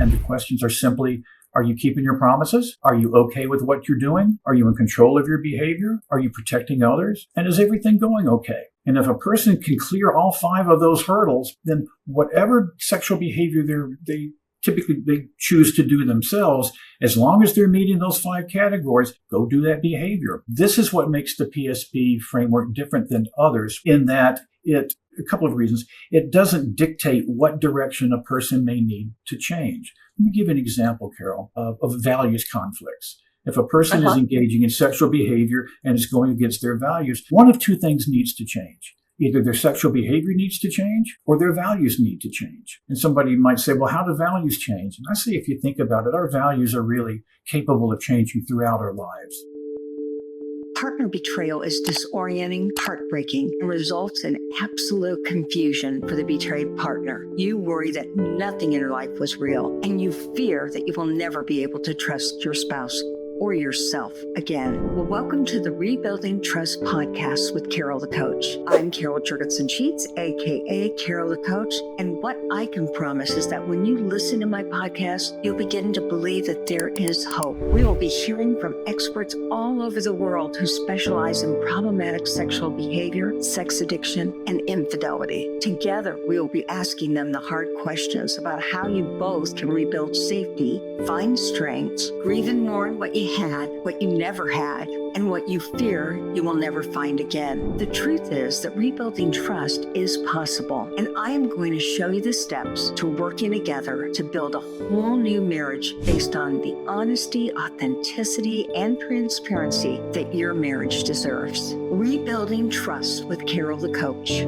And the questions are simply, are you keeping your promises? Are you okay with what you're doing? Are you in control of your behavior? Are you protecting others? And is everything going okay? And if a person can clear all 5 of those hurdles, then whatever sexual behavior they choose to do themselves, as long as they're meeting those 5 categories, go do that behavior. This is what makes the PSB framework different than others in that a couple of reasons. It doesn't dictate what direction a person may need to change. Let me give you an example, Carol, of values conflicts. If a person is engaging in sexual behavior and is going against their values, one of 2 things needs to change. Either their sexual behavior needs to change or their values need to change. And somebody might say, well, how do values change? And I say, if you think about it, our values are really capable of changing throughout our lives. Partner betrayal is disorienting, heartbreaking, and results in absolute confusion for the betrayed partner. You worry that nothing in your life was real, and you fear that you will never be able to trust your spouse or yourself again. Well, welcome to the Rebuilding Trust podcast with Carol the Coach. I'm Carol Jurgensen-Sheets, aka Carol the Coach, and what I can promise is that when you listen to my podcast, you'll begin to believe that there is hope. We will be hearing from experts all over the world who specialize in problematic sexual behavior, sex addiction, and infidelity. Together, we will be asking them the hard questions about how you both can rebuild safety, find strengths, grieve and mourn what you had, what you never had, and what you fear you will never find again. The truth is that rebuilding trust is possible, and I am going to show you the steps to working together to build a whole new marriage based on the honesty, authenticity, and transparency that your marriage deserves. Rebuilding Trust with Carol the Coach.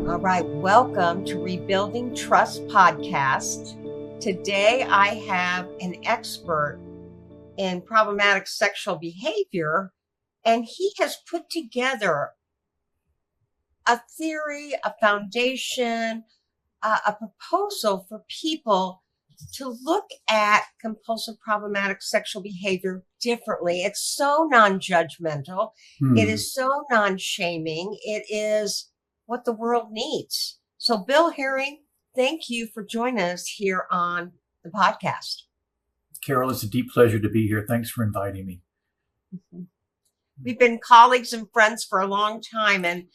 All right, welcome to Rebuilding Trust podcast. Today, I have an expert in problematic sexual behavior, and he has put together a theory, a foundation, a proposal for people to look at compulsive problematic sexual behavior differently. It's so non-judgmental. It is so non-shaming. It is what the world needs. So, Bill Herring, thank you for joining us here on the podcast. Carol, it's a deep pleasure to be here. Thanks for inviting me. We've been colleagues and friends for a long time. And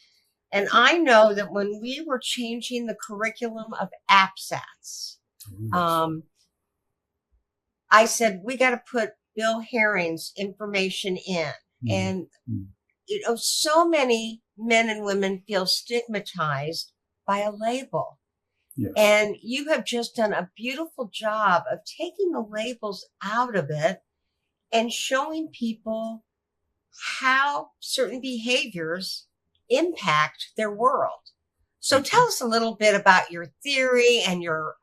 I know that when we were changing the curriculum of APSATs, I said, we got to put Bill Herring's information in. And, so many men and women feel stigmatized by a label. Yes. And you have just done a beautiful job of taking the labels out of it and showing people how certain behaviors impact their world. So tell us a little bit about your theory and your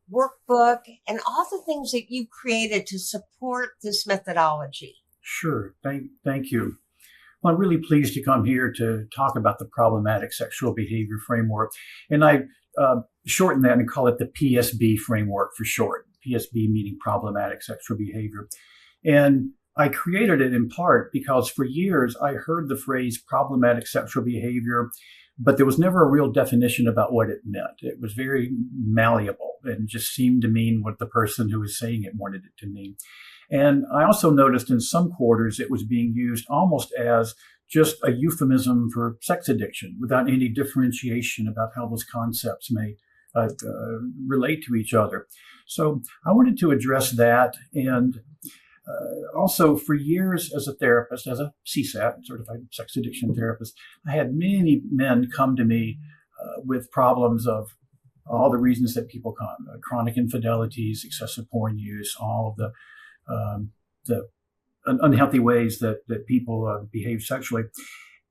workbook and all the things that you created to support this methodology. Sure. Thank you. Well, I'm really pleased to come here to talk about the problematic sexual behavior framework. And I shorten that and call it the PSB framework for short. PSB meaning problematic sexual behavior. And I created it in part because for years I heard the phrase problematic sexual behavior, but there was never a real definition about what it meant. It was very malleable and just seemed to mean what the person who was saying it wanted it to mean. And I also noticed in some quarters it was being used almost as just a euphemism for sex addiction without any differentiation about how those concepts may relate to each other. So I wanted to address that. And also for years as a therapist, as a CSAT, certified sex addiction therapist, I had many men come to me with problems of all the reasons that people come, chronic infidelities, excessive porn use, all of the unhealthy ways that people behave sexually,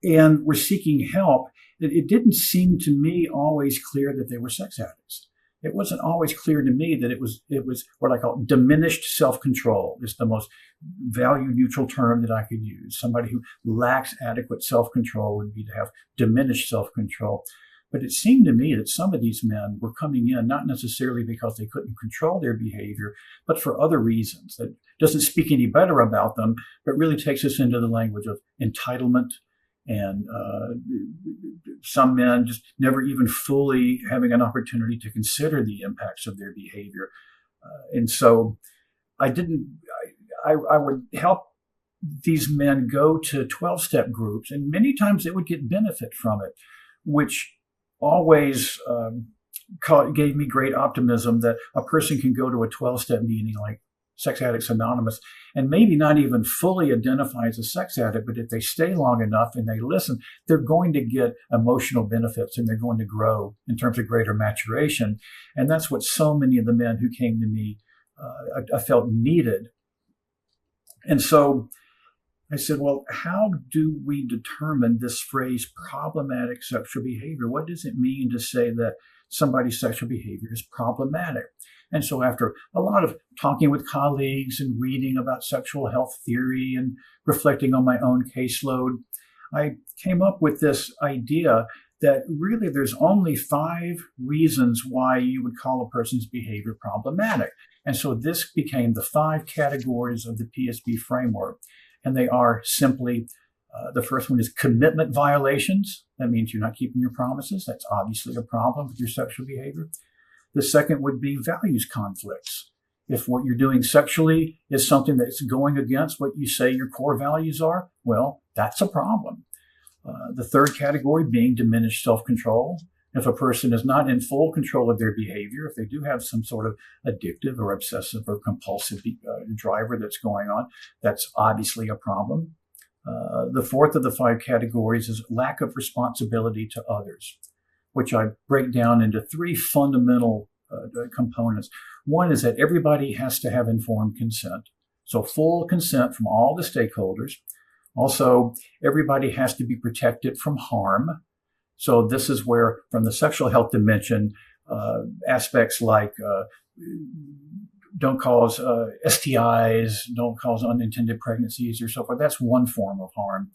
and were seeking help. It didn't seem to me always clear that they were sex addicts. It wasn't always clear to me that it was what I call diminished self-control. It's the most value-neutral term that I could use. Somebody who lacks adequate self-control would be to have diminished self-control. But it seemed to me that some of these men were coming in not necessarily because they couldn't control their behavior, but for other reasons that doesn't speak any better about them, but really takes us into the language of entitlement And some men just never even fully having an opportunity to consider the impacts of their behavior. And so I would help these men go to 12-step groups, and many times they would get benefit from it, which always gave me great optimism that a person can go to a 12-step meeting like Sex Addicts Anonymous and maybe not even fully identify as a sex addict, but if they stay long enough and they listen, they're going to get emotional benefits and they're going to grow in terms of greater maturation. And that's what so many of the men who came to me I felt needed. And so I said, well, how do we determine this phrase problematic sexual behavior? What does it mean to say that somebody's sexual behavior is problematic? And so after a lot of talking with colleagues and reading about sexual health theory and reflecting on my own caseload, I came up with this idea that really there's only 5 reasons why you would call a person's behavior problematic. And so this became the 5 categories of the PSB framework. And they are simply, the first one is commitment violations. That means you're not keeping your promises. That's obviously a problem with your sexual behavior. The second would be values conflicts. If what you're doing sexually is something that's going against what you say your core values are, well, that's a problem. The third category being diminished self-control. If a person is not in full control of their behavior, if they do have some sort of addictive or obsessive or compulsive driver that's going on, that's obviously a problem. The fourth of the 5 categories is lack of responsibility to others, which I break down into 3 fundamental components. One is that everybody has to have informed consent. So full consent from all the stakeholders. Also, everybody has to be protected from harm. So this is where, from the sexual health dimension, aspects like don't cause STIs, don't cause unintended pregnancies or so forth. That's one form of harm.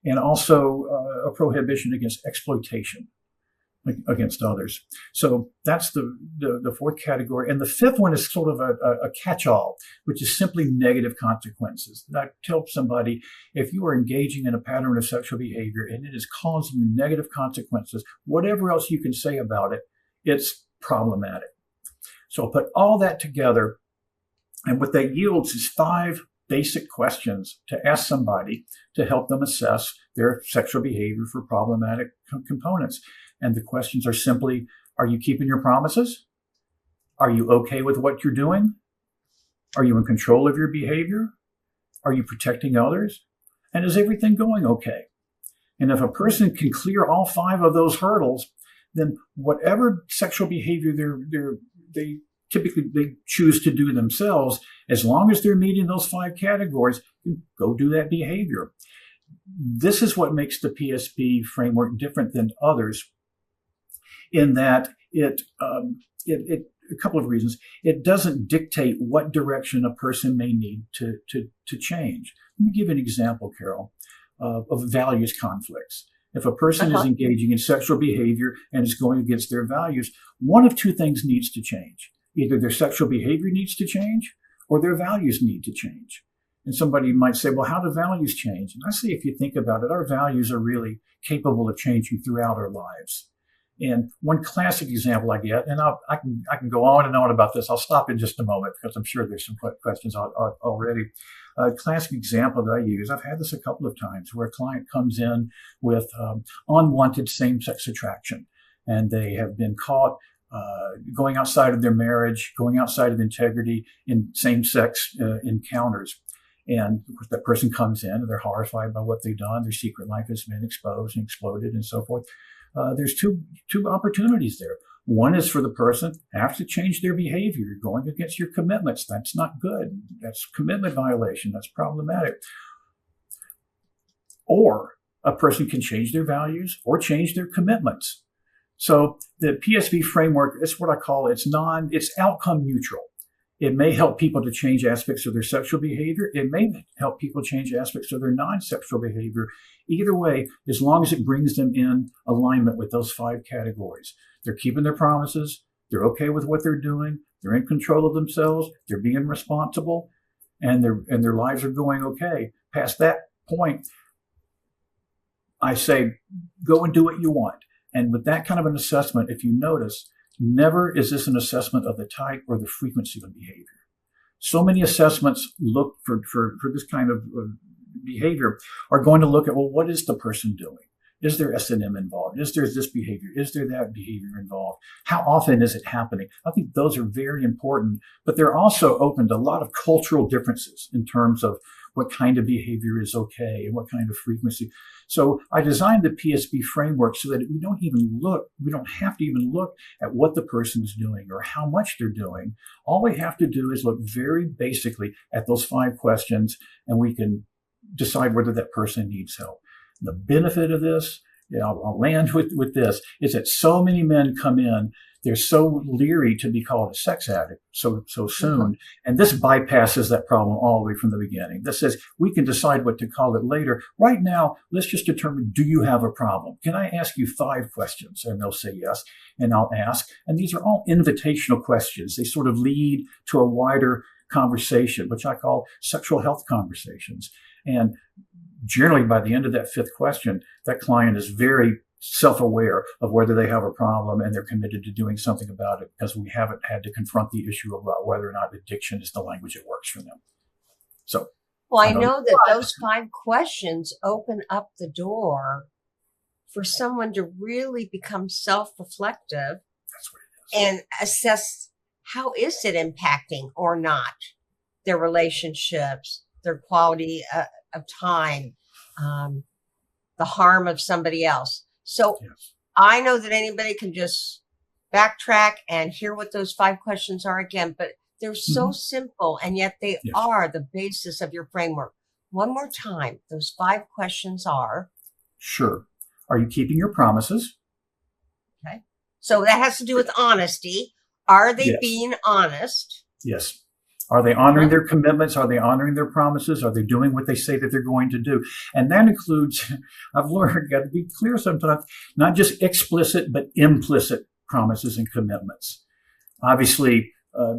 And also a prohibition against exploitation against others. So that's the fourth category. And the fifth one is sort of a catch-all, which is simply negative consequences. And I tell somebody, if you are engaging in a pattern of sexual behavior and it is causing you negative consequences, whatever else you can say about it, it's problematic. So put all that together, and what that yields is 5 basic questions to ask somebody to help them assess their sexual behavior for problematic components. And the questions are simply, are you keeping your promises? Are you okay with what you're doing? Are you in control of your behavior? Are you protecting others? And is everything going okay? And if a person can clear all 5 of those hurdles, then whatever sexual behavior they typically choose to do themselves, as long as they're meeting those 5 categories, go do that behavior. This is what makes the PSB framework different than others, in that it a couple of reasons. It doesn't dictate what direction a person may need to change. Let me give an example, Carol, of values conflicts. If a person is engaging in sexual behavior and is going against their values, one of 2 things needs to change. Either their sexual behavior needs to change or their values need to change. And somebody might say, well, how do values change? And I say, if you think about it, our values are really capable of changing throughout our lives. And one classic example I get, and I can go on and on about this. I'll stop in just a moment because I'm sure there's some questions already. A classic example that I use, I've had this a couple of times, where a client comes in with unwanted same-sex attraction, and they have been caught going outside of their marriage, going outside of integrity in same-sex encounters. And of course, that person comes in and they're horrified by what they've done. Their secret life has been exposed and exploded and so forth. There's two opportunities there. One is for the person have to change their behavior. You're going against your commitments. That's not good. That's commitment violation. That's problematic. Or a person can change their values or change their commitments. So the PSB framework is what I call it's outcome neutral. It may help people to change aspects of their sexual behavior. It may help people change aspects of their non-sexual behavior. Either way, as long as it brings them in alignment with those 5 categories. They're keeping their promises. They're okay with what they're doing. They're in control of themselves. They're being responsible, and their lives are going okay. Past that point, I say, go and do what you want. And with that kind of an assessment, if you notice, never is this an assessment of the type or the frequency of behavior. So many assessments look for this kind of behavior are going to look at, well, what is the person doing? Is there S&M involved? Is there this behavior? Is there that behavior involved? How often is it happening? I think those are very important, but they're also open to a lot of cultural differences in terms of what kind of behavior is okay and what kind of frequency. So I designed the PSB framework so that we don't have to even look at what the person is doing or how much they're doing. All we have to do is look very basically at those 5 questions, and we can decide whether that person needs help. The benefit of this, I'll land with this, is that so many men come in, they're so leery to be called a sex addict so soon. And this bypasses that problem all the way from the beginning. This says we can decide what to call it later. Right now, let's just determine, do you have a problem? Can I ask you 5 questions? And they'll say yes. And I'll ask. And these are all invitational questions. They sort of lead to a wider conversation, which I call sexual health conversations. And generally, by the end of that 5th question, that client is very self-aware of whether they have a problem, and they're committed to doing something about it, because we haven't had to confront the issue about whether or not addiction is the language that works for them. So, well, I know that those 5 questions open up the door for someone to really become self-reflective. That's what it is. And assess how is it impacting or not their relationships, their quality of time, the harm of somebody else. So yes. I know that anybody can just backtrack and hear what those 5 questions are again, but they're so simple, and yet they are the basis of your framework. One more time, those 5 questions are. Sure. Are you keeping your promises? Okay. So that has to do with honesty. Are they being honest? Yes. Are they honoring their commitments? Are they honoring their promises? Are they doing what they say that they're going to do? And that includes, I've learned, got to be clear sometimes, not just explicit, but implicit promises and commitments. Obviously,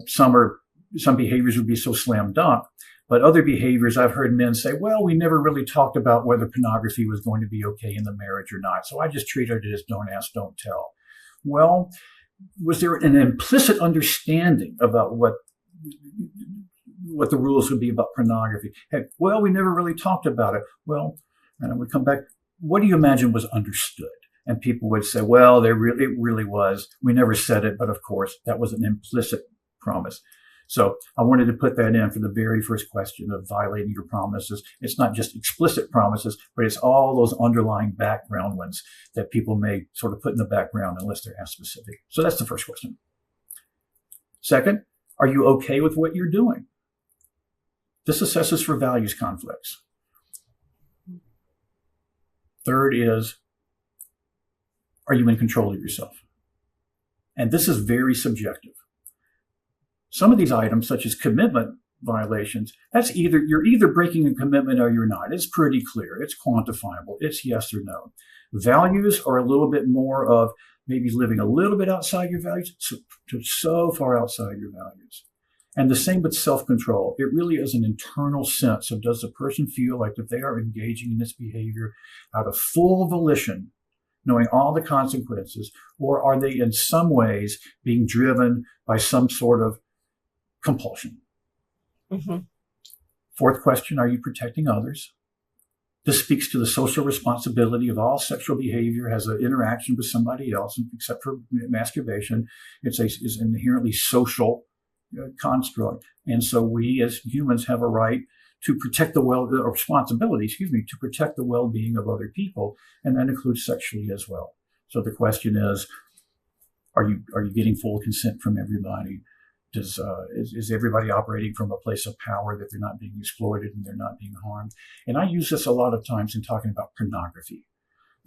some behaviors would be so slam dunk, but other behaviors, I've heard men say, well, we never really talked about whether pornography was going to be okay in the marriage or not. So I just treated it as don't ask, don't tell. Well, was there an implicit understanding about what the rules would be about pornography? Hey, well, we never really talked about it. Well, and I would come back, what do you imagine was understood? And people would say, well, it really was. We never said it, but of course, that was an implicit promise. So I wanted to put that in for the very first question of violating your promises. It's not just explicit promises, but it's all those underlying background ones that people may sort of put in the background unless they're asked specific. So that's the first question. Second, are you okay with what you're doing? This assesses for values conflicts. Third is, are you in control of yourself? And this is very subjective. Some of these items, such as commitment violations, you're either breaking a commitment or you're not. It's pretty clear. It's quantifiable. It's yes or no. Values are a little bit more of maybe living a little bit outside your values, so far outside your values. And the same with self-control. It really is an internal sense of, does the person feel like if they are engaging in this behavior out of full volition, knowing all the consequences, or are they in some ways being driven by some sort of compulsion? Fourth question, are you protecting others? This speaks to the social responsibility of all sexual behavior has an interaction with somebody else, except for masturbation. It's an inherently social construct. And so we as humans have a right to protect to protect the well-being of other people. And that includes sexually as well. So the question is you getting full consent from everybody? Is everybody operating from a place of power that they're not being exploited and they're not being harmed? And I use this a lot of times in talking about pornography.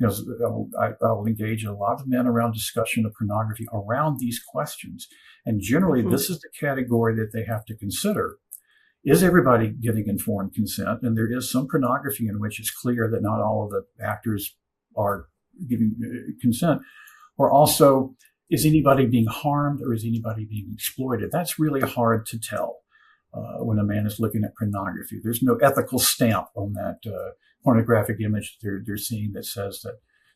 I will engage a lot of men around discussion of pornography around these questions. And generally, this is the category that they have to consider. Is everybody giving informed consent? And there is some pornography in which it's clear that not all of the actors are giving consent. Or also, is anybody being harmed or is anybody being exploited? That's really hard to tell when a man is looking at pornography. There's no ethical stamp on that pornographic image they're seeing that says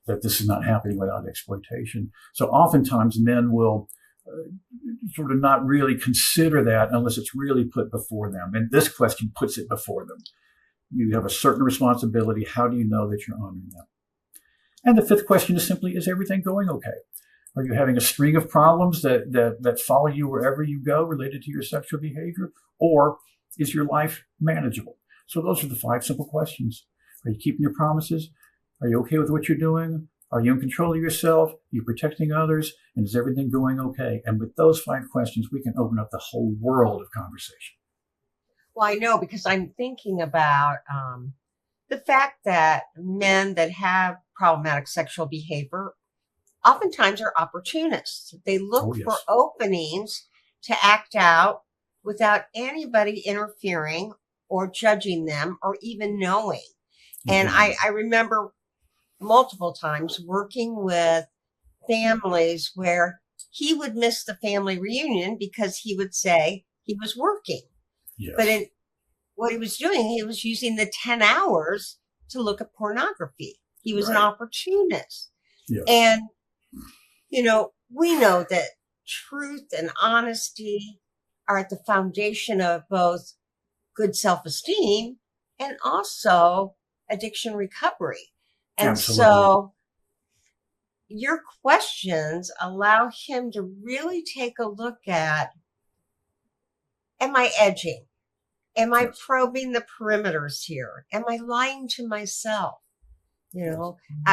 that this is not happening without exploitation. So oftentimes men will sort of not really consider that unless it's really put before them. And this question puts it before them. You have a certain responsibility. How do you know that you're honoring them? And the fifth question is simply, is everything going okay? Are you having a string of problems that follow you wherever you go related to your sexual behavior? Or is your life manageable? So those are the 5 simple questions. Are you keeping your promises? Are you okay with what you're doing? Are you in control of yourself? Are you protecting others? And is everything going okay? And with those 5 questions, we can open up the whole world of conversation. Well, I know, because I'm thinking about the fact that men that have problematic sexual behavior oftentimes are opportunists. They look for openings to act out without anybody interfering or judging them or even knowing. And I remember multiple times working with families where he would miss the family reunion because he would say he was working. Yes. But what he was doing, he was using the 10 hours to look at pornography. He was an opportunist. Yes. And, we know that truth and honesty are at the foundation of both good self-esteem and also addiction recovery. And Absolutely. so your questions allow him to really take a look at, am I edging? Am I probing the perimeters here? Am I lying to myself?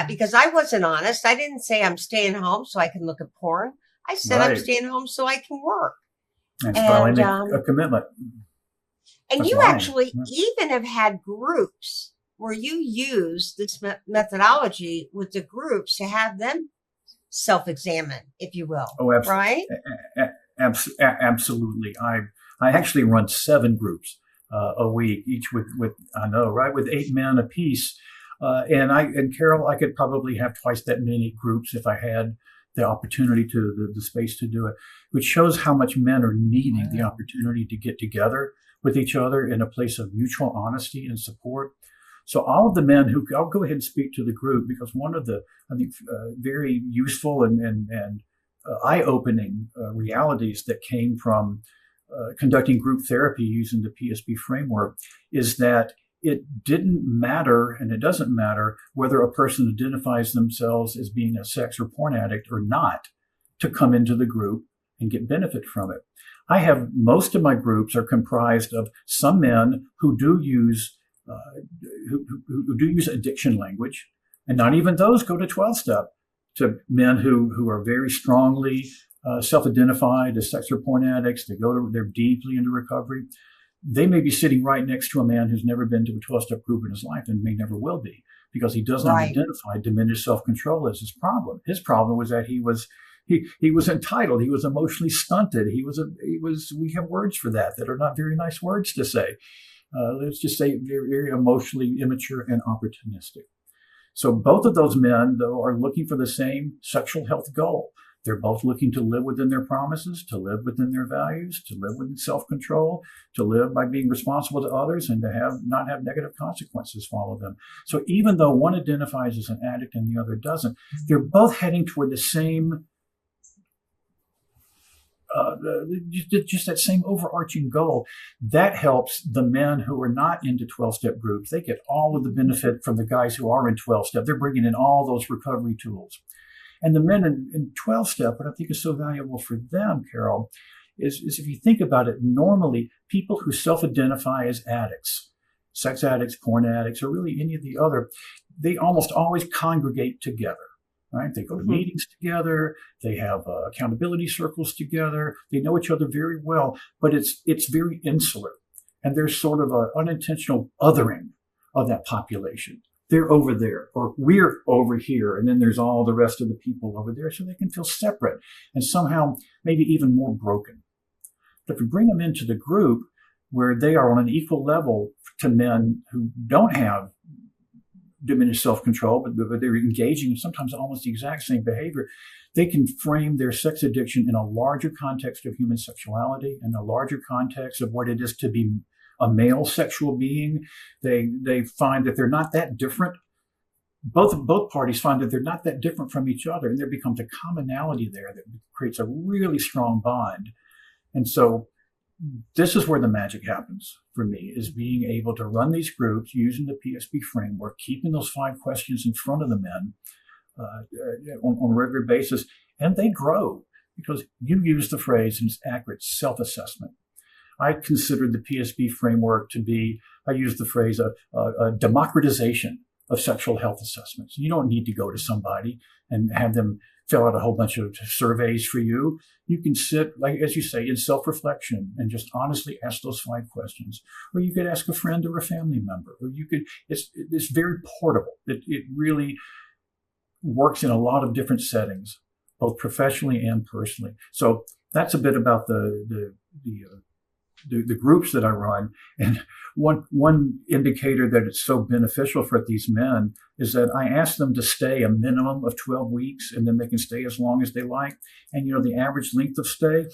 Because I wasn't honest. I didn't say I'm staying home so I can look at porn. I said I'm staying home so I can work. And finally make a commitment. And That's you lying. actually even have had groups where you use this methodology with the groups to have them self-examine, if you will. Oh, absolutely. Right? Absolutely. I actually run 7 groups a week, each with 8 men apiece. And Carol, I could probably have twice that many groups if I had the opportunity the space to do it, which shows how much men are needing the opportunity to get together with each other in a place of mutual honesty and support. So all of the men I'll go ahead and speak to the group, because one of the, I think, very useful and eye-opening realities that came from conducting group therapy using the PSB framework is that it didn't matter, and it doesn't matter, whether a person identifies themselves as being a sex or porn addict or not, to come into the group and get benefit from it. Most of my groups are comprised of some men who do use addiction language, and not even those go to 12-step, to men who are very strongly self-identified as sex or porn addicts. They're deeply into recovery. They may be sitting right next to a man who's never been to a 12-step group in his life and may never will be, because he does not identify diminished self-control as his problem. His problem was that he was entitled. He was emotionally stunted. We have words for that are not very nice words to say. Let's just say very, very emotionally immature and opportunistic. So both of those men, though, are looking for the same sexual health goal. They're both looking to live within their promises, to live within their values, to live within self-control, to live by being responsible to others, and to not have negative consequences follow them. So even though one identifies as an addict and the other doesn't, they're both heading toward the same, just that same overarching goal. That helps the men who are not into 12-step groups. They get all of the benefit from the guys who are in 12-step. They're bringing in all those recovery tools. And the men in 12-step, what I think is so valuable for them, Carol, is if you think about it, normally people who self-identify as addicts, sex addicts, porn addicts, or really any of the other, they almost always congregate together, right? They go to meetings together. They have accountability circles together. They know each other very well, but it's very insular. And there's sort of an unintentional othering of that population. They're over there, or we're over here, and then there's all the rest of the people over there, so they can feel separate and somehow maybe even more broken. But if we bring them into the group where they are on an equal level to men who don't have diminished self-control, but they're engaging in sometimes almost the exact same behavior, they can frame their sex addiction in a larger context of human sexuality, and a larger context of what it is to be a male sexual being, they find that they're not that different. Both parties find that they're not that different from each other, and there becomes a commonality there that creates a really strong bond. And so this is where the magic happens for me, is being able to run these groups using the PSB framework, keeping those 5 questions in front of the men on a regular basis, and they grow because you use the phrase, and it's accurate, self-assessment. I consider the PSB framework to be, I use the phrase, a democratization of sexual health assessments. You don't need to go to somebody and have them fill out a whole bunch of surveys for you. You can sit, like as you say, in self-reflection and just honestly ask those 5 questions. Or you could ask a friend or a family member. Or you could, it's very portable. It really works in a lot of different settings, both professionally and personally. So that's a bit about the groups that I run. And one indicator that it's so beneficial for these men is that I ask them to stay a minimum of 12 weeks, and then they can stay as long as they like. And, the average length of stay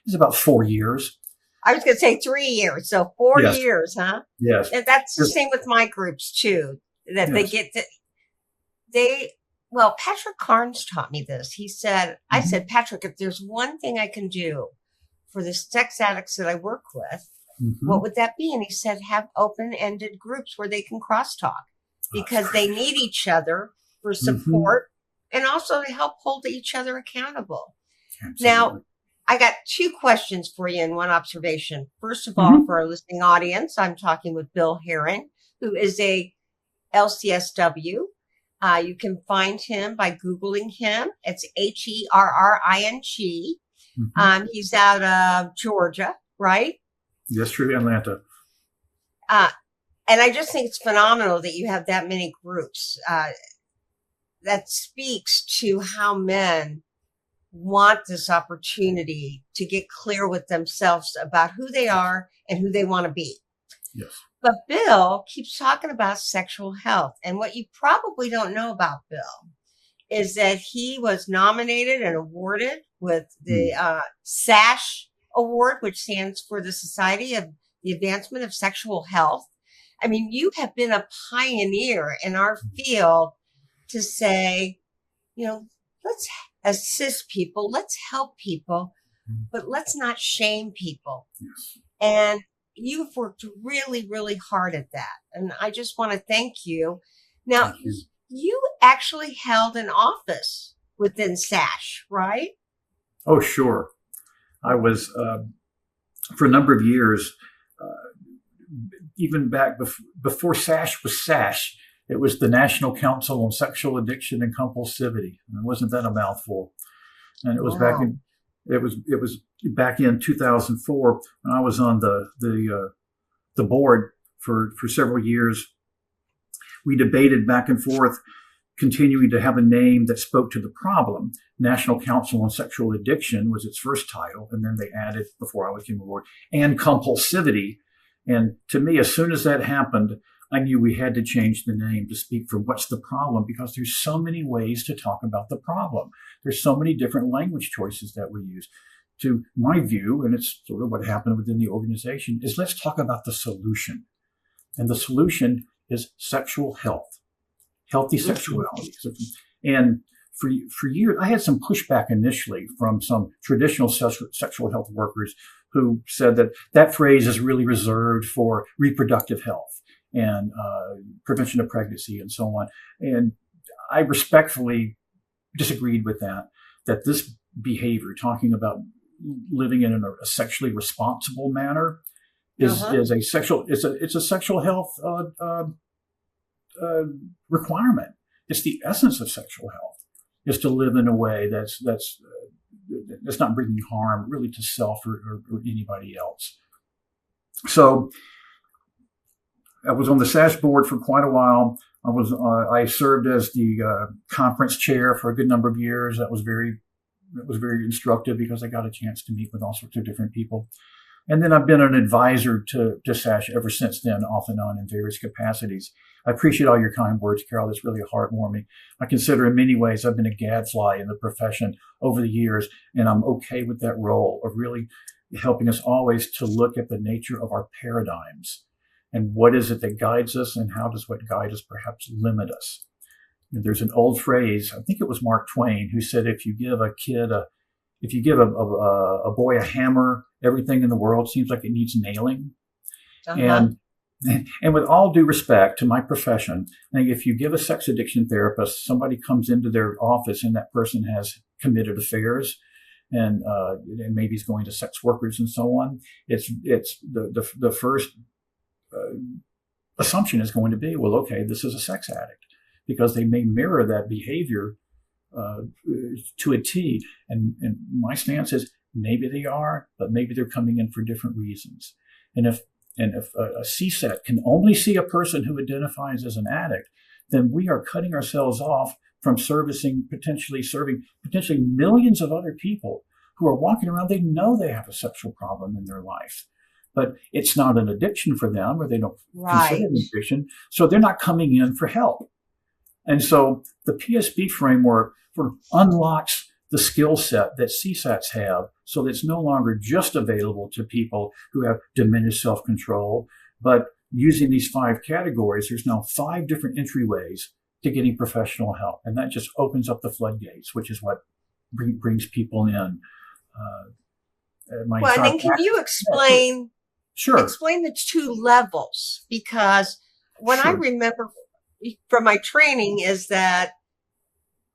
is about 4 years. I was going to say 3 years. So 4 Yes. years, huh? Yes. And that's the same with my groups too, that they get to, Patrick Carnes taught me this. He said, I said, Patrick, if there's one thing I can do for the sex addicts that I work with, what would that be? And he said, have open-ended groups where they can crosstalk, because they need each other for support and also to help hold each other accountable. Absolutely. Now, I got 2 questions for you and 1 observation. First of all, for our listening audience, I'm talking with Bill Herring, who is a LCSW. You can find him by Googling him. It's Herring. He's out of Georgia, right? Yes, true, Atlanta. And I just think it's phenomenal that you have that many groups. That speaks to how men want this opportunity to get clear with themselves about who they are and who they want to be. Yes. But Bill keeps talking about sexual health. And what you probably don't know about Bill is that he was nominated and awarded with the SASH Award, which stands for the Society of the Advancement of Sexual Health. I mean, you have been a pioneer in our field to say, let's assist people, let's help people, but let's not shame people. Yes. And you've worked really, really hard at that. And I just want to thank you. Now, you actually held an office within SASH, right? Oh, sure. I was, for a number of years, even back before SASH was SASH, it was the National Council on Sexual Addiction and Compulsivity. And wasn't that a mouthful? And it was back in 2004 when I was on the board for several years. We debated back and forth, continuing to have a name that spoke to the problem. National Council on Sexual Addiction was its first title, and then they added, before I came aboard, and compulsivity. And to me, as soon as that happened, I knew we had to change the name to speak for what's the problem, because there's so many ways to talk about the problem. There's so many different language choices that we use. To my view, and it's sort of what happened within the organization, is let's talk about the solution. And the solution is sexual health, healthy sexuality. And for years, I had some pushback initially from some traditional sexual health workers who said that phrase is really reserved for reproductive health and prevention of pregnancy and so on. And I respectfully disagreed with that this behavior, talking about living in a sexually responsible manner, is a sexual health requirement. It's the essence of sexual health, is to live in a way that's not bringing harm really to self or anybody else. So I was on the SASH board for quite a while. I served as the conference chair for a good number of years. That was very instructive because I got a chance to meet with all sorts of different people. And then I've been an advisor to SASH ever since then, off and on in various capacities. I appreciate all your kind words, Carol. That's really heartwarming. I consider in many ways I've been a gadfly in the profession over the years, and I'm okay with that role of really helping us always to look at the nature of our paradigms and what is it that guides us and how does what guide us perhaps limit us. There's an old phrase, I think it was Mark Twain, who said, if you give a boy a hammer, everything in the world seems like it needs nailing. Uh-huh. And with all due respect to my profession, I think if you give a sex addiction therapist, somebody comes into their office and that person has committed affairs and maybe is going to sex workers and so on, it's the first assumption is going to be, well, okay, this is a sex addict, because they may mirror that behavior to a T. And my stance is maybe they are, but maybe they're coming in for different reasons. And if a CSAT can only see a person who identifies as an addict, then we are cutting ourselves off from potentially serving millions of other people who are walking around. They know they have a sexual problem in their life, but it's not an addiction for them, or they don't consider it an addiction. So they're not coming in for help. And so the PSB framework unlocks the skill set that CSATs have, so that it's no longer just available to people who have diminished self-control, but using these 5 categories, there's now 5 different entryways to getting professional help. And that just opens up the floodgates, which is what brings people in. Well, and then can you explain the 2 levels? Because what I remember from my training is that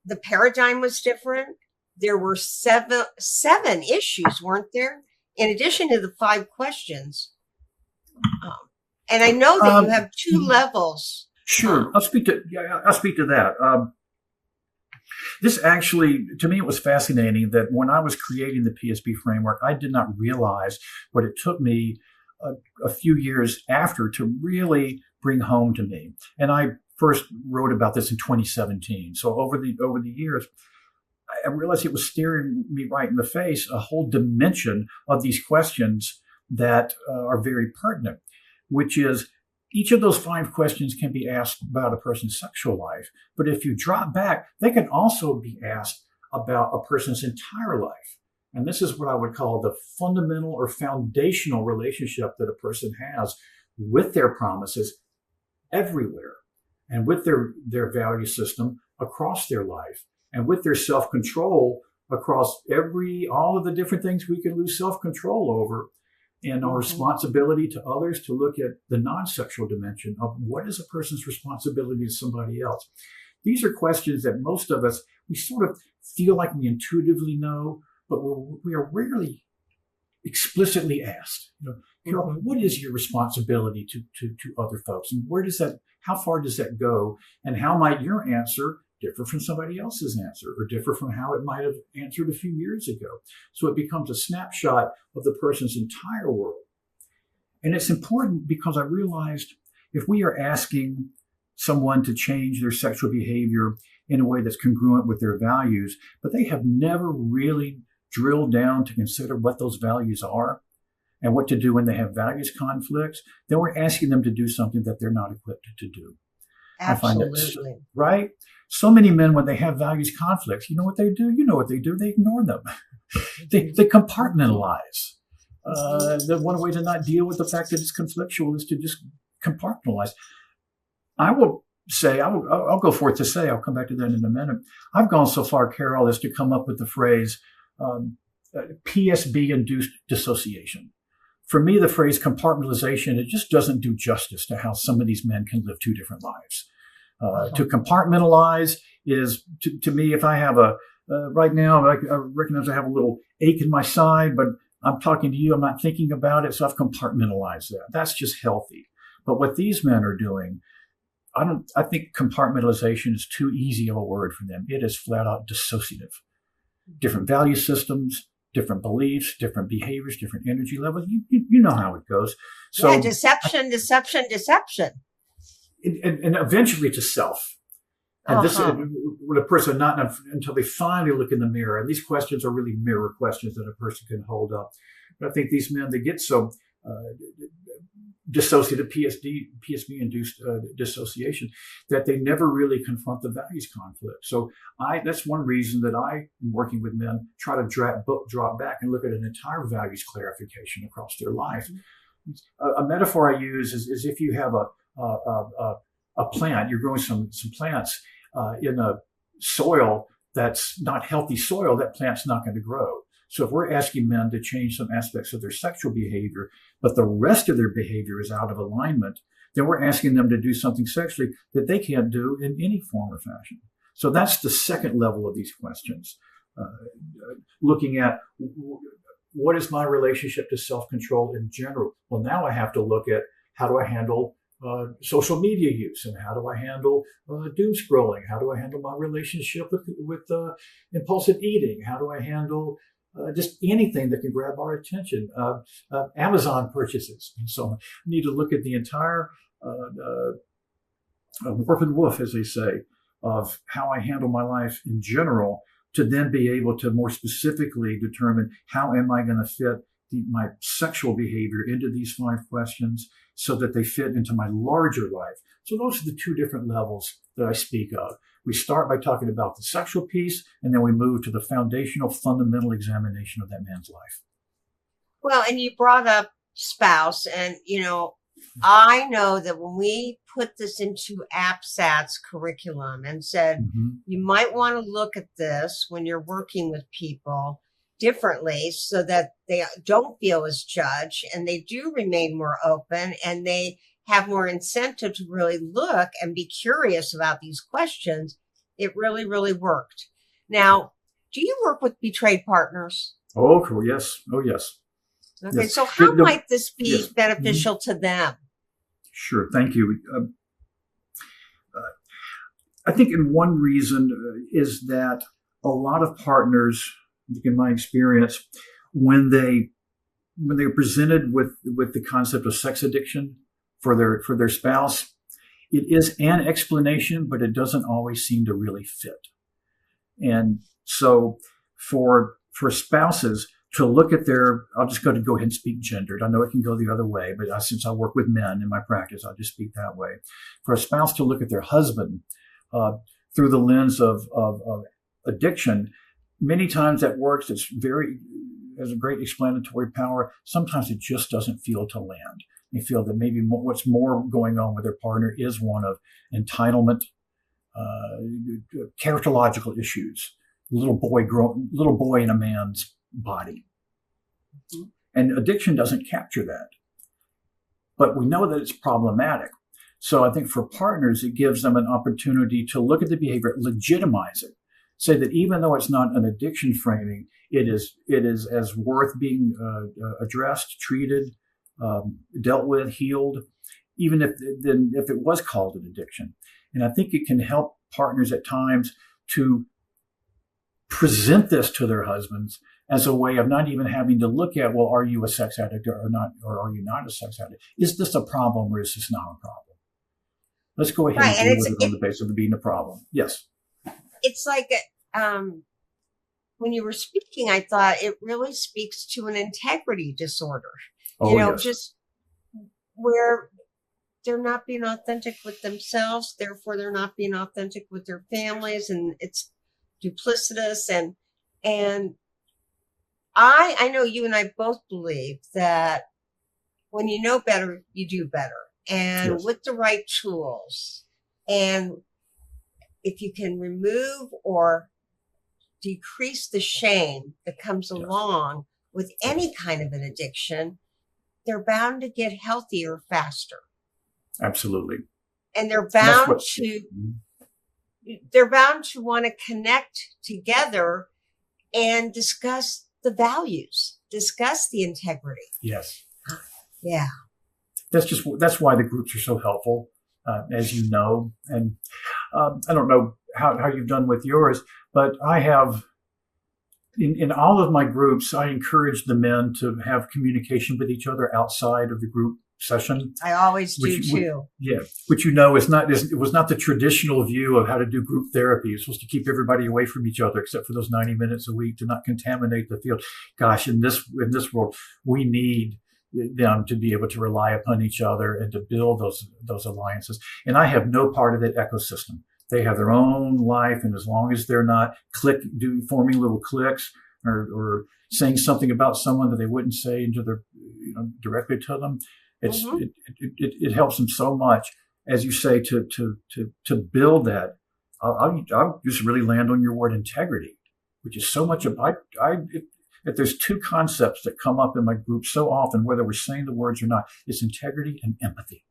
the paradigm was different. There were seven issues, weren't there? In addition to the 5 questions. And I know that you have 2 levels. Sure. I'll speak to that. This actually, to me, it was fascinating that when I was creating the PSB framework, I did not realize what it took me a few years after to really bring home to me. And I first wrote about this in 2017. So over the years, I realized it was staring me right in the face, a whole dimension of these questions that are very pertinent, which is each of those 5 questions can be asked about a person's sexual life. But if you drop back, they can also be asked about a person's entire life. And this is what I would call the fundamental or foundational relationship that a person has with their promises everywhere, and with their value system across their life, and with their self-control across all of the different things we can lose self-control over, and our responsibility to others to look at the non-sexual dimension of what is a person's responsibility to somebody else. These are questions that most of us, we sort of feel like we intuitively know, but we are rarely explicitly asked. Carol, what is your responsibility to other folks? And how far does that go? And how might your answer differ from somebody else's answer, or differ from how it might have answered a few years ago? So it becomes a snapshot of the person's entire world. And it's important because I realized if we are asking someone to change their sexual behavior in a way that's congruent with their values, but they have never really drilled down to consider what those values are and what to do when they have values conflicts, then we're asking them to do something that they're not equipped to do. Absolutely. I find that, right? So many men, when they have values conflicts, you know what they do? They ignore them. They compartmentalize. The one way to not deal with the fact that it's conflictual is to just compartmentalize. I'll go forth to say, I'll come back to that in a minute. I've gone so far, Carol, as to come up with the phrase PSB-induced dissociation. For me, the phrase compartmentalization, it just doesn't do justice to how some of these men can live 2 different lives. To compartmentalize is, to me, if I have right now, I recognize I have a little ache in my side, but I'm talking to you, I'm not thinking about it, so I've compartmentalized that. That's just healthy. But what these men are doing, I think compartmentalization is too easy of a word for them. It is flat out dissociative. Different value systems, different beliefs, different behaviors, different energy levels. You know how it goes. So yeah, deception. And eventually to self. And this, with a person, not until they finally look in the mirror. And these questions are really mirror questions that a person can hold up. But I think these men, they get so dissociative PSB-induced dissociation, that they never really confront the values conflict. So that's one reason that I, in working with men, try to drop back and look at an entire values clarification across their life. A metaphor I use is if you have a plant, you're growing some plants in a soil that's not healthy soil, that plant's not going to grow. So if we're asking men to change some aspects of their sexual behavior, but the rest of their behavior is out of alignment, then we're asking them to do something sexually that they can't do in any form or fashion. So that's the second level of these questions. Looking at what is my relationship to self-control in general? Well, now I have to look at how do I handle social media use, and how do I handle doom scrolling? How do I handle my relationship with impulsive eating? How do I handle just anything that can grab our attention, Amazon purchases, and so on. We need to look at the entire warp and woof, as they say, of how I handle my life in general, to then be able to more specifically determine how am I going to fit my sexual behavior into these 5 questions so that they fit into my larger life. So those are the 2 different levels that I speak of. We start by talking about the sexual piece, and then we move to the foundational, fundamental examination of that man's life. Well, and you brought up spouse, and, I know that when we put this into APSAT's curriculum and said, you might want to look at this when you're working with people differently so that they don't feel as judged and they do remain more open and they have more incentive to really look and be curious about these questions. It really, really worked. Now, do you work with betrayed partners? Oh, cool. Yes. Oh, yes. Okay. Yes. So how might this be beneficial to them? Sure. Thank you. I think one reason is that a lot of partners, in my experience, when they're presented with the concept of sex addiction for their spouse, it is an explanation, but it doesn't always seem to really fit. And so for spouses to look at I'll just go ahead and speak gendered. I know it can go the other way, but since I work with men in my practice, I'll just speak that way. For a spouse to look at their husband through the lens of addiction, many times that works. Has a great explanatory power. Sometimes it just doesn't feel to land. They feel that maybe what's more going on with their partner is one of entitlement, characterological issues, little boy in a man's body. And addiction doesn't capture that. But we know that it's problematic. So I think for partners, it gives them an opportunity to look at the behavior, legitimize it, say that even though it's not an addiction framing, it is as worth being addressed, treated, dealt with, healed, even if it was called an addiction. And I think it can help partners at times to present this to their husbands as a way of not even having to look at, well, are you a sex addict or not, or are you not a sex addict? Is this a problem or is this not a problem? Let's go ahead and deal with it on the basis of it being a problem. Yes. It's like when you were speaking, I thought it really speaks to an integrity disorder. Yes. Just where they're not being authentic with themselves, therefore they're not being authentic with their families, and it's duplicitous. And I know you and I both believe that when you know better, you do better. And with the right tools, and if you can remove or decrease the shame that comes along with any kind of an addiction, they're bound to get healthier faster. Absolutely. And they're bound to want to connect together and discuss the values, discuss the integrity. Yes. Yeah. That's why the groups are so helpful, as you know. And I don't know how you've done with yours, but I have, in all of my groups, I encourage the men to have communication with each other outside of the group session. I always do too. Which it was not the traditional view of how to do group therapy. You're supposed to keep everybody away from each other except for those 90 minutes a week to not contaminate the field. Gosh, in this world, we need them to be able to rely upon each other and to build those alliances. And I have no part of that ecosystem. They have their own life, and as long as they're not forming little cliques or saying something about someone that they wouldn't say into their, directly to them, it helps them so much, as you say, to build that. I'll just really land on your word integrity, which is so much of if there's two concepts that come up in my group so often, whether we're saying the words or not, it's integrity and empathy.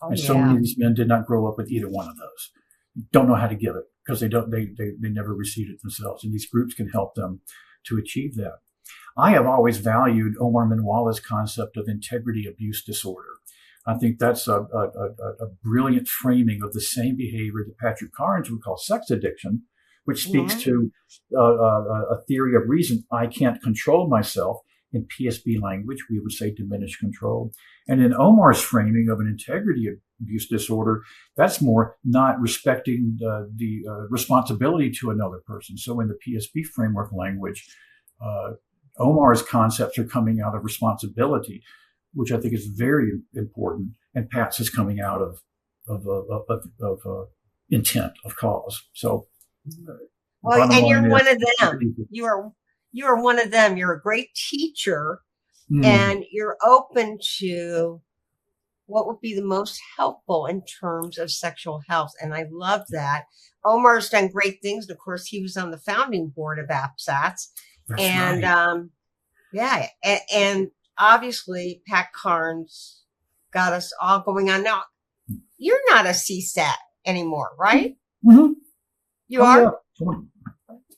And so many of these men did not grow up with either one of those. Don't know how to give it because they never received it themselves. And these groups can help them to achieve that. I have always valued Omar Minwalla's concept of integrity abuse disorder. I think that's a brilliant framing of the same behavior that Patrick Carnes would call sex addiction, which speaks to a theory of reason. I can't control myself. In PSB language, we would say diminished control. And in Omar's framing of an integrity abuse disorder, that's more not respecting the responsibility to another person. So in the PSB framework language, Omar's concepts are coming out of responsibility, which I think is very important, and Pat's is coming out of intent of cause. So, well, and you're one of them. You are one of them. You're a great teacher, and you're open to what would be the most helpful in terms of sexual health. And I love that. Omar's done great things. Of course, he was on the founding board of APSATS. And right. And obviously Pat Carnes got us all going on. Now, you're not a CSAT anymore, right? Mm-hmm. You are?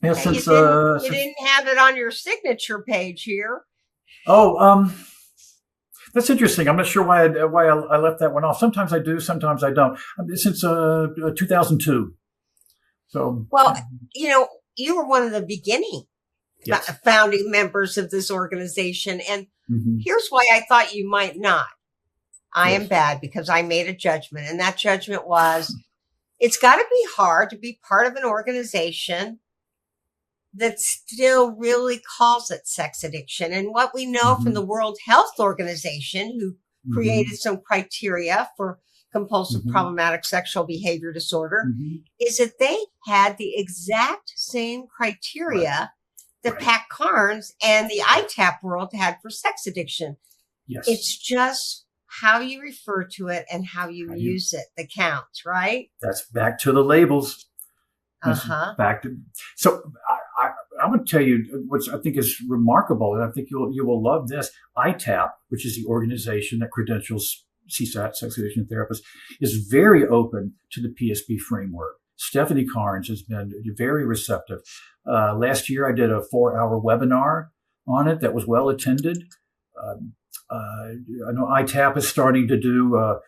Yeah, you didn't have it on your signature page here. Oh, that's interesting. I'm not sure why I left that one off. Sometimes I do, sometimes I don't. Since 2002. So, well, you were one of the beginning founding members of this organization, and here's why I thought you might not. I am bad because I made a judgment, and that judgment was it's got to be hard to be part of an organization that still really calls it sex addiction. And what we know from the World Health Organization, who created some criteria for compulsive problematic sexual behavior disorder, is that they had the exact same criteria that Pat Carnes and the ITAP world had for sex addiction. Yes. It's just how you refer to it and how you use it that counts, right? That's back to the labels. So I'm going to tell you what I think is remarkable, and I think you will love this. ITAP, which is the organization that credentials CSAT, sex addiction therapists, is very open to the PSB framework. Stephanie Carnes has been very receptive. Last year, I did a 4-hour webinar on it that was well attended. I know ITAP is starting to do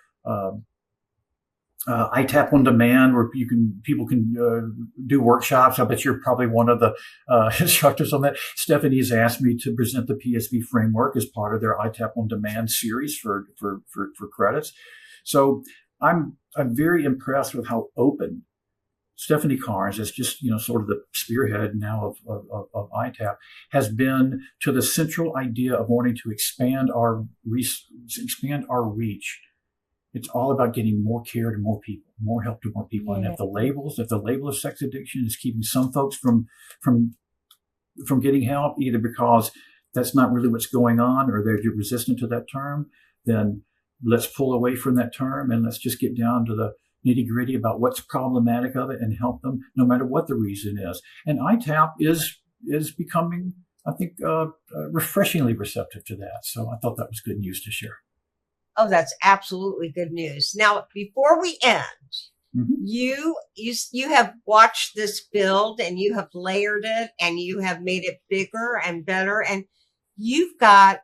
ITAP on demand, where people can do workshops. I bet you're probably one of the instructors on that. Stephanie's asked me to present the PSB framework as part of their ITAP on demand series for credits. So I'm very impressed with how open Stephanie Carnes, is just sort of the spearhead now of ITAP, has been to the central idea of wanting to expand our reach. It's all about getting more care to more people, more help to more people. And if the label of sex addiction is keeping some folks from getting help, either because that's not really what's going on or they're resistant to that term, then let's pull away from that term and let's just get down to the nitty-gritty about what's problematic of it and help them no matter what the reason is. And ITAP is becoming, I think, refreshingly receptive to that. So I thought that was good news to share. Oh, that's absolutely good news. Now, before we end, you have watched this build and you have layered it and you have made it bigger and better. And you've got,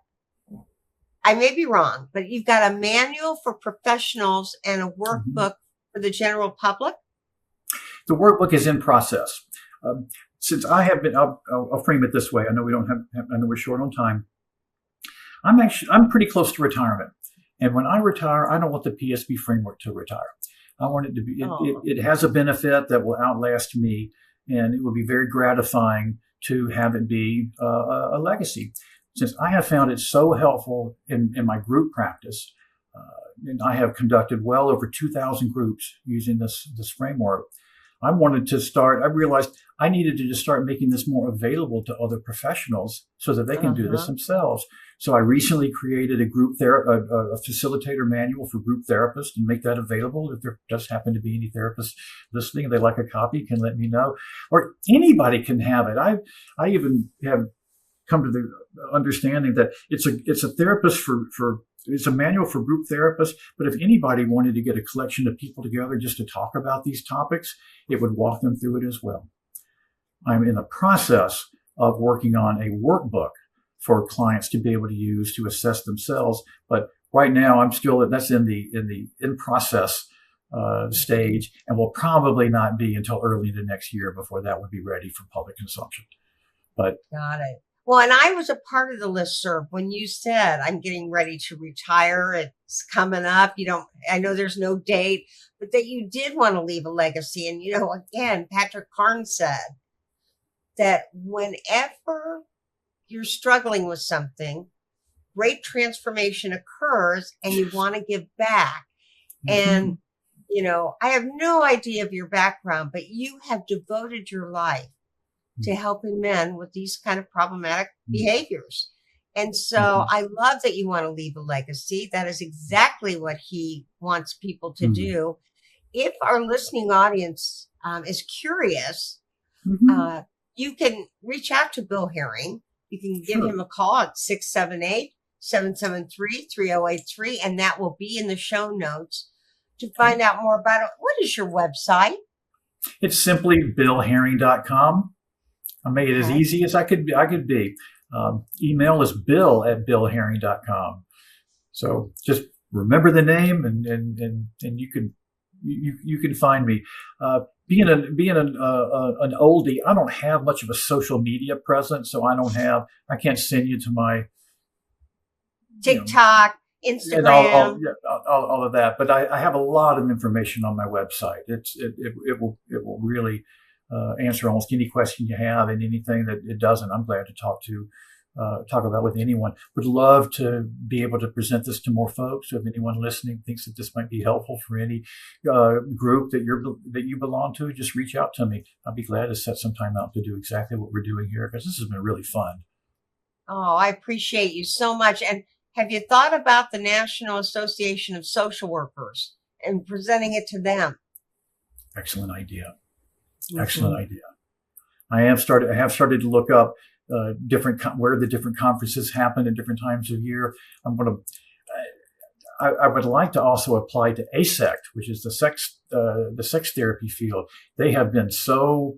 I may be wrong, but you've got a manual for professionals and a workbook for the general public. The workbook is in process. Since I have been, I'll frame it this way. I know I know we're short on time. I'm pretty close to retirement. And when I retire, I don't want the PSB framework to retire. I want it to be, it has a benefit that will outlast me, and it will be very gratifying to have it be a legacy. since I have found it so helpful in my group practice, and I have conducted well over 2,000 groups using this framework. I realized I needed to just start making this more available to other professionals so that they can do this themselves. So I recently created a a facilitator manual for group therapists and make that available. If there does happen to be any therapists listening and they like a copy, can let me know. Or anybody can have it. I even have come to the understanding that it's a therapist it's a manual for group therapists, but if anybody wanted to get a collection of people together just to talk about these topics, it would walk them through it as well. I'm in the process of working on a workbook for clients to be able to use to assess themselves, but right now that's in the in-process stage, and will probably not be until early into next year before that would be ready for public consumption. But got it. Well, and I was a part of the listserv when you said, I'm getting ready to retire. It's coming up. I know there's no date, but that you did want to leave a legacy. And, again, Patrick Carn said that whenever you're struggling with something, great transformation occurs and you want to give back. And, I have no idea of your background, but you have devoted your life to helping men with these kind of problematic behaviors. And so I love that you want to leave a legacy. That is exactly what he wants people to do. If our listening audience is curious, you can reach out to Bill Herring. You can give him a call at 678-773-3083, and that will be in the show notes to find out more about it. What is your website? it's simply billherring.com. I made it as easy as I could be. Email is bill@billherring.com. So just remember the name, and you can find me. Being an oldie, I don't have much of a social media presence, so I can't send you to my TikTok, Instagram, all of that. But I have a lot of information on my website. It will really answer almost any question you have, and anything that it doesn't, I'm glad to talk about with anyone. Would love to be able to present this to more folks. So if anyone listening thinks that this might be helpful for any group that you belong to, just reach out to me. I'll be glad to set some time out to do exactly what we're doing here, because this has been really fun. Oh, I appreciate you so much. And have you thought about the National Association of Social Workers and presenting it to them? Excellent idea. Excellent idea. I have started to look up where the different conferences happen at different times of year. I would like to also apply to ASECT, which is the sex therapy field. There's so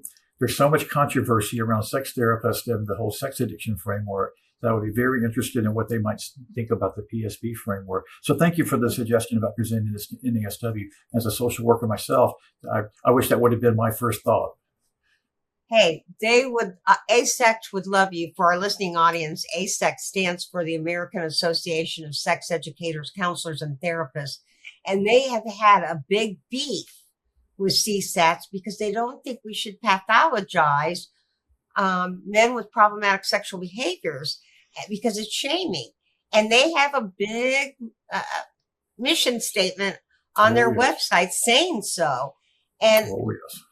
much controversy around sex therapists and the whole sex addiction framework that I would be very interested in what they might think about the PSB framework. So thank you for the suggestion about presenting this to NASW. As a social worker myself, I wish that would have been my first thought. Hey, ASECT would love you. For our listening audience, ASECT stands for the American Association of Sex Educators, Counselors, and Therapists. And they have had a big beef with CSATs because they don't think we should pathologize men with problematic sexual behaviors because it's shaming. And they have a big mission statement on their website saying so. And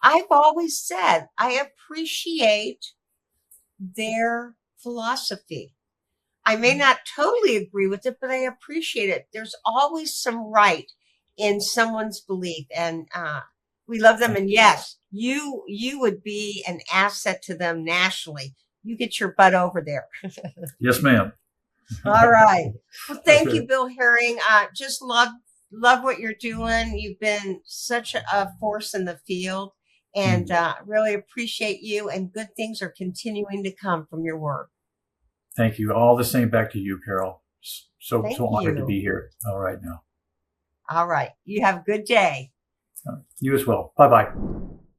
I've always said, I appreciate their philosophy. I may not totally agree with it, but I appreciate it. There's always some right in someone's belief, and we love them. And yes, you would be an asset to them nationally. You get your butt over there. Yes, ma'am. All right. Well, thank you, Bill Herring. Just love what you're doing. You've been such a force in the field, and really appreciate you, and good things are continuing to come from your work. Thank you. All the same back to you, Carol. So honored to be here. All right now. All right. You have a good day. You as well. Bye-bye.